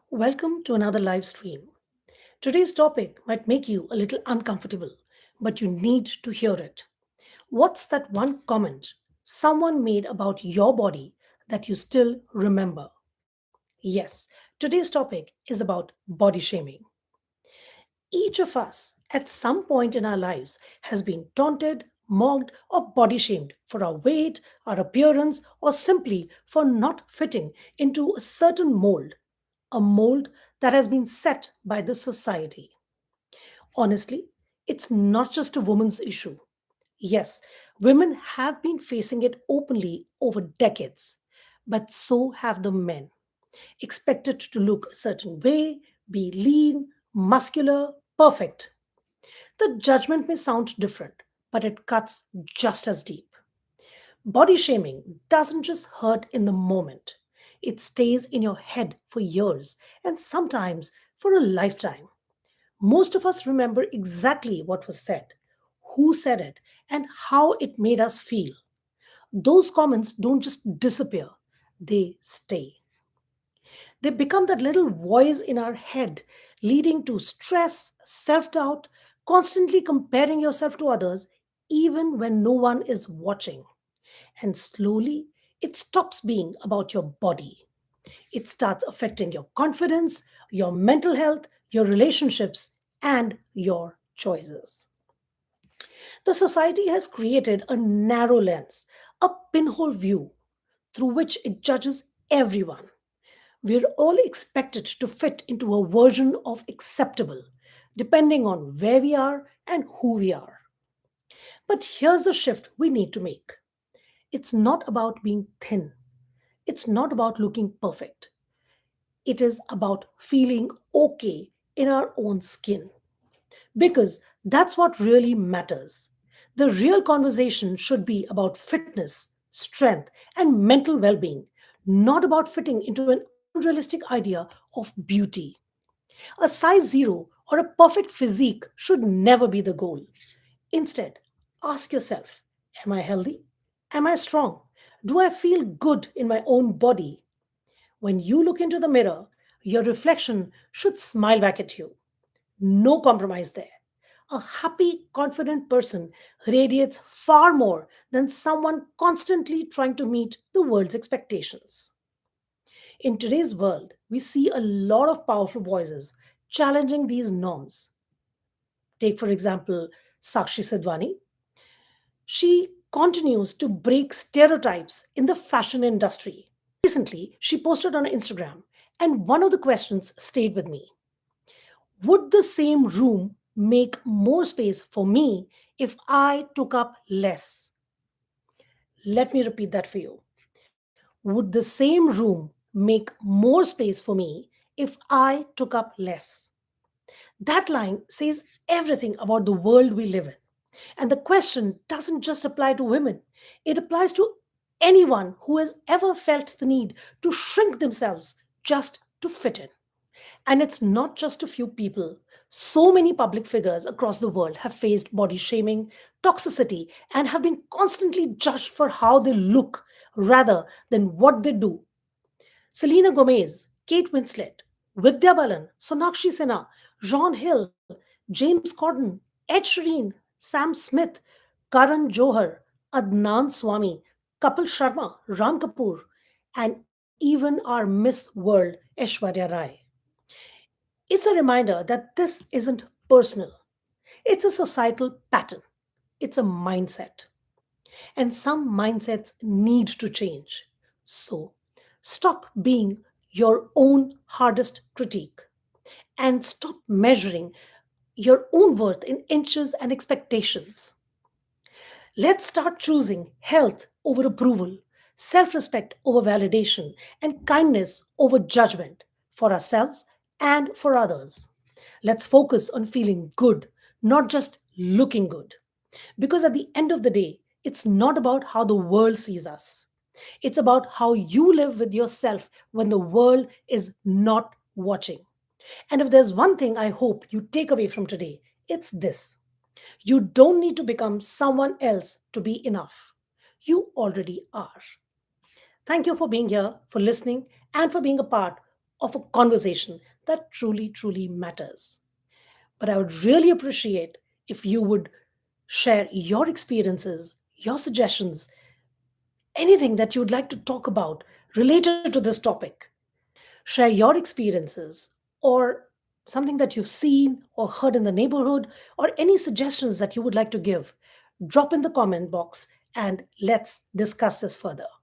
Welcome to another live stream. Today's topic might make you a little uncomfortable, but you need to hear it. What's that one comment someone made about your body that you still remember? Yes, today's topic is about body shaming. Each of us, at some point in our lives, has been taunted, mocked, or body shamed for our weight, our appearance, or simply for not fitting into a certain mold, a mold that has been set by the society. Honestly, it's not just a woman's issue. Yes, women have been facing it openly over decades, but so have the men. Expected to look a certain way, be lean, muscular, perfect. The judgment may sound different, but it cuts just as deep. Body shaming doesn't just hurt in the moment, it stays in your head for years and sometimes for a lifetime. Most of us remember exactly what was said, who said it, and how it made us feel. Those comments don't just disappear, they stay. They become that little voice in our head, leading to stress, self doubt, constantly comparing yourself to others, even when no one is watching. And slowly, it stops being about your body. It starts affecting your confidence, your mental health, your relationships, and your choices. The society has created a narrow lens, a pinhole view through which it judges everyone. We're all expected to fit into a version of acceptable, depending on where we are and who we are. But here's the shift we need to make. It's not about being thin, it's not about looking perfect. It is about feeling okay in our own skin. Because that's what really matters. The real conversation should be about fitness, strength, and mental well being, not about fitting into an unrealistic idea of beauty. A size zero or a perfect physique should never be the goal. Instead, ask yourself: am I healthy? Am I strong? Do I feel good in my own body? When you look into the mirror, your reflection should smile back at you. No compromise there. A happy, confident person radiates far more than someone constantly trying to meet the world's expectations. In today's world, we see a lot of powerful voices challenging these norms. Take, for example, Sakshi Sidwani. She continues to break stereotypes in the fashion industry. Recently, she posted on Instagram, and one of the questions stayed with me. Would the same room make more space for me if I took up less? Let me repeat that for you. Would the same room make more space for me if I took up less? That line says everything about the world we live in. And the question doesn't just apply to women, it applies to anyone who has ever felt the need to shrink themselves just to fit in. And it's not just a few people. So many public figures across the world have faced body shaming, toxicity, and have been constantly judged for how they look rather than what they do. Selena Gomez, Kate Winslet, Vidya Balan, Sonakshi Sinha, Ron Hill, James Corden, Ed Sheeran, Sam Smith, Karan Johar, Adnan Swami, Kapil Sharma, Ram Kapoor, and even our Miss World, Aishwarya Rai. It's a reminder that this isn't personal. It's a societal pattern. It's a mindset. And some mindsets need to change. So stop being your own hardest critique and stop measuring your own worth in inches and expectations. Let's start choosing health over approval, self respect over validation, and kindness over judgment for ourselves and for others. Let's focus on feeling good, not just looking good. Because at the end of the day, it's not about how the world sees us, it's about how you live with yourself when the world is not watching. And if there's one thing I hope you take away from today, it's this: you don't need to become someone else to be enough. You already are. Thank you for being here, for listening, and for being a part of a conversation that truly, truly matters. But I would really appreciate if you would share your experiences, your suggestions, anything that you would like to talk about related to this topic. Share your experiences or something that you've seen or heard in the neighborhood or any suggestions that you would like to give. Drop in the comment box and let's discuss this further.